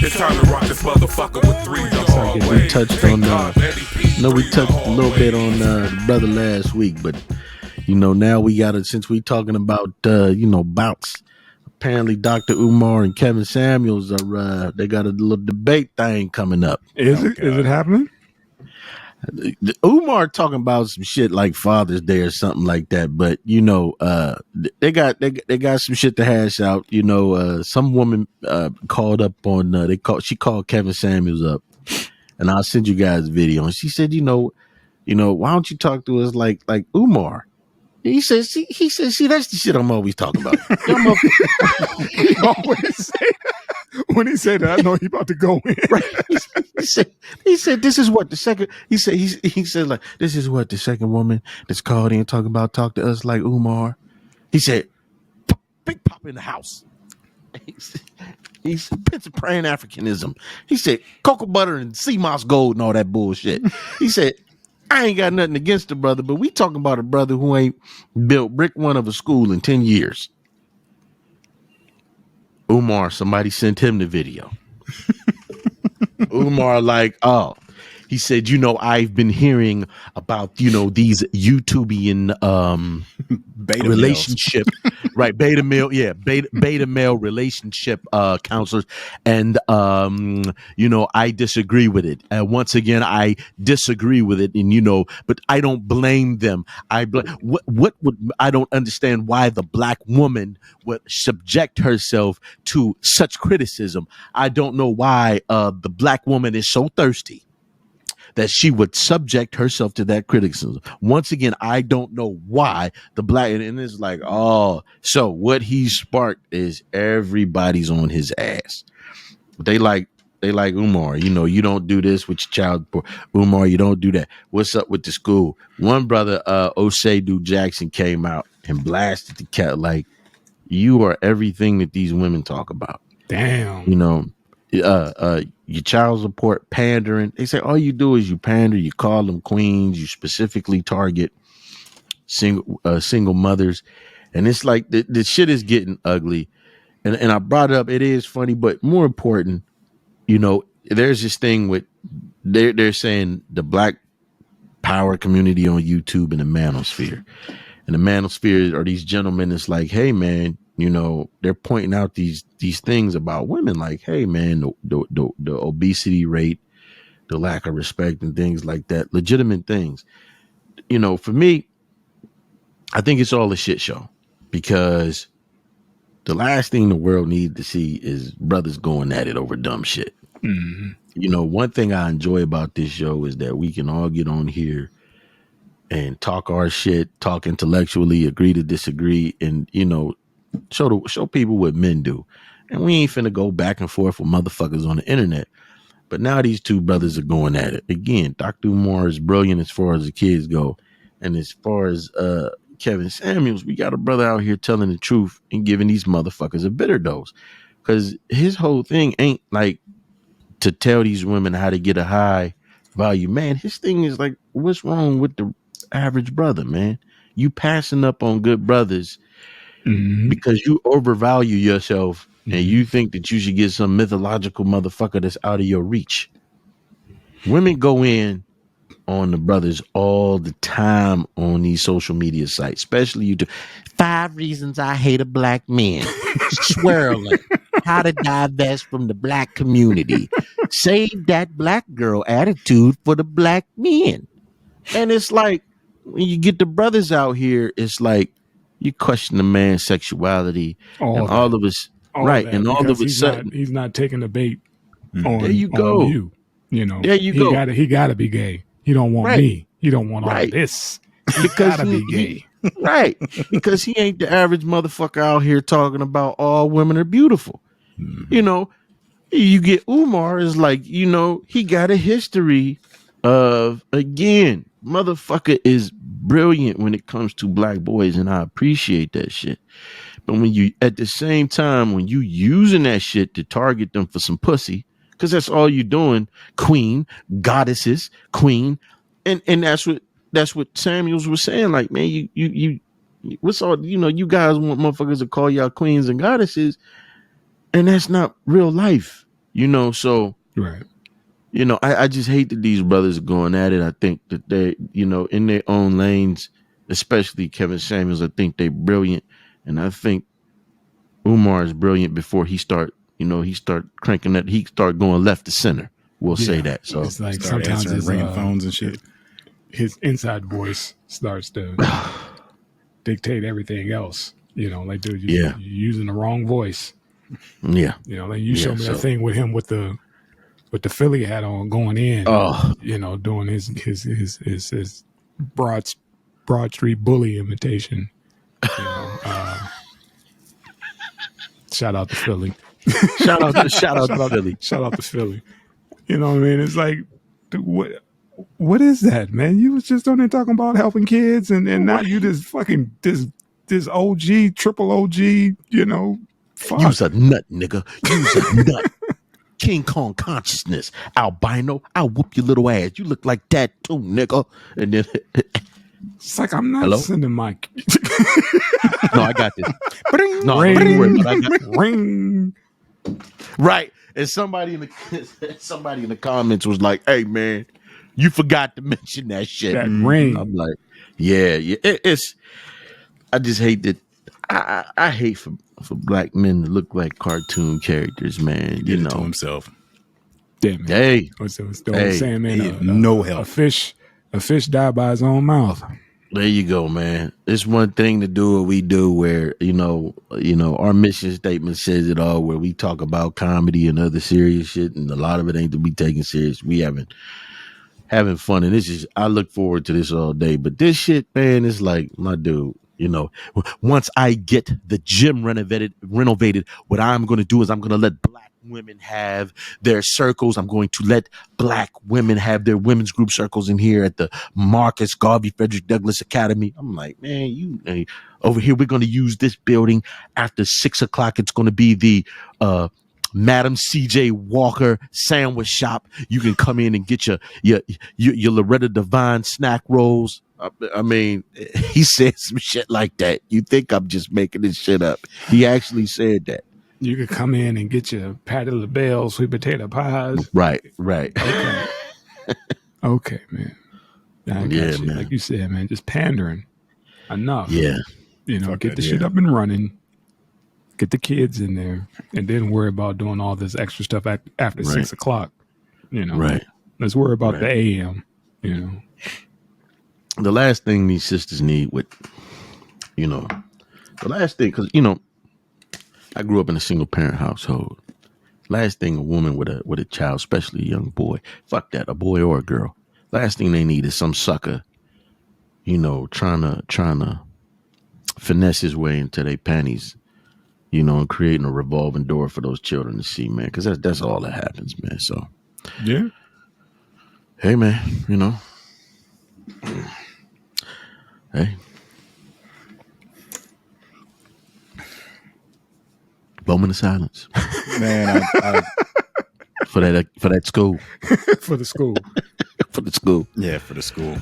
It's time to rock this motherfucker with 3 dog. We touched on we touched a little bit on the brother last week, but now we got it since we talking about bouts. Apparently, Dr. Umar and Kevin Samuels are they got a little debate thing coming up. Is it happening? Umar talking about some shit like Father's Day or something like that, but they got some shit to hash out. Some woman called up on she called Kevin Samuels up, and I'll send you guys a video. And she said, why don't you talk to us like Umar? He says, see, that's the shit I'm always talking about. He always say that. When he said that, I know he about to go in. Right. He said, this is what the second. He said like, this is what the second woman that's called in talk to us like Umar. He said, big pop in the house. He's Prince of Praying Africanism. He said, cocoa butter and sea moss gold and all that bullshit. He said, I ain't got nothing against the brother, but we talking about a brother who ain't built brick one of a school in 10 years. Umar, somebody sent him the video. Umar like, he said, I've been hearing about, these Youtubian beta relationship, right? Beta male relationship counselors. And, I disagree with it. And once again, I disagree with it. And, but I don't blame them. I don't understand why the black woman would subject herself to such criticism. I don't know why the black woman is so thirsty that she would subject herself to that criticism. Once again, I don't know why the black, and it's like, so what he sparked is everybody's on his ass. They like Umar, you don't do this with your child. Umar, you don't do that. What's up with the school? One brother, Oseidu Jackson, came out and blasted the cat like, you are everything that these women talk about. Damn. Your child support pandering. They say all you do is you pander, you call them queens, you specifically target single mothers, and it's like the shit is getting ugly. And I brought it up. It is funny, but more important, there's this thing with they're saying the black power community on YouTube and the manosphere. And the manosphere are these gentlemen. It's like, hey man, they're pointing out these things about women, like, hey man, the obesity rate, the lack of respect and things like that, legitimate things. For me, I think it's all a shit show, because the last thing the world needs to see is brothers going at it over dumb shit. Mm-hmm. One thing I enjoy about this show is that we can all get on here and talk our shit, talk intellectually, agree to disagree, and show people what men do. And we ain't finna go back and forth with motherfuckers on the internet. But now these two brothers are going at it. Again, Dr. Umar is brilliant as far as the kids go. And as far as Kevin Samuels, we got a brother out here telling the truth and giving these motherfuckers a bitter dose. Because his whole thing ain't like to tell these women how to get a high value. Man, his thing is like, what's wrong with the average brother, man? You passing up on good brothers because you overvalue yourself and you think that you should get some mythological motherfucker that's out of your reach. Women go in on the brothers all the time on these social media sites, especially YouTube. 5 reasons I hate a black man. Swirling. How to divest from the black community. Save that black girl attitude for the black men. And it's like, when you get the brothers out here, it's like you question the man's sexuality, all of us, right? That, and all of a sudden, he's not taking the bait. There you go. There you go. He gotta be gay. He don't want me. He don't want all of this. Because gotta be gay. Right? Because he ain't the average motherfucker out here talking about all women are beautiful. You get Umar is like, he got a history of, again, motherfucker is brilliant when it comes to black boys, and I appreciate that shit. But when you, at the same time, when you using that shit to target them for some pussy, because that's all you doing, queen, goddesses, queen, and that's what Samuels was saying. Like, man, you what's all, you guys want motherfuckers to call y'all queens and goddesses, and that's not real life. So Right. I just hate that these brothers are going at it. I think that they, in their own lanes, especially Kevin Samuels, I think they're brilliant. And I think Umar is brilliant before he start cranking that, he start going left to center. We'll say that. So it's like Start sometimes answering, his ringing phones and shit. his inside voice starts to dictate everything else. Like, dude, you're using the wrong voice. Yeah. Like you showed me that thing with him with the Philly hat on going in. Oh. Doing his broad street bully imitation. Shout out to Philly. Shout out to Philly. Shout out to Philly. You know what I mean? It's like, dude, what is that, man? You was just on there talking about helping kids, and now you this fucking this OG, triple OG, fuck. You's a nut, nigga. You's a nut. King Kong consciousness. Albino, I'll whoop your little ass. You look like that too, nigga. And then it's like, I'm not sending my No, I got this. No, ring. Right. And somebody in the comments was like, "Hey man, you forgot to mention that shit." That ring. I'm like, yeah. It's. I just hate that. I hate for black men to look like cartoon characters, man. Did it to himself. Damn man. Hey, what's the saying, man? No help. A fish died by his own mouth. There you go, man. It's one thing to do what we do, where our mission statement says it all, where we talk about comedy and other serious shit, and a lot of it ain't to be taken serious. We having fun, and I look forward to this all day. But this shit, man, is like, my dude. Once I get the gym renovated, what I'm going to do is I'm going to let black women have their circles. I'm going to let black women have their women's group circles in here at the Marcus Garvey Frederick Douglass Academy. I'm like, man, over here, we're going to use this building after 6:00. It's going to be the, Madam CJ Walker sandwich shop. You can come in and get your Loretta Devine snack rolls. I mean, he said some shit like that. You think I'm just making this shit up? He actually said that. You could come in and get your Patty LaBelle sweet potato pies. Right. Okay, man. I got you. Man. Like you said, man, just pandering. Enough. Yeah. Get the shit up and running. Get the kids in there, and then worry about doing all this extra stuff after 6:00. Right. Let's worry about the AM. The last thing these sisters need the last thing, because I grew up in a single parent household. Last thing a woman with a child, especially a young boy, fuck that, a boy or a girl. Last thing they need is some sucker, trying to finesse his way into their panties. And creating a revolving door for those children to see, man, because that's all that happens, man. So, yeah. Hey, man, hey, moment of silence, man. for that school, for the school, for the school, yeah, for the school.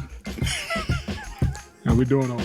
And we're doing all.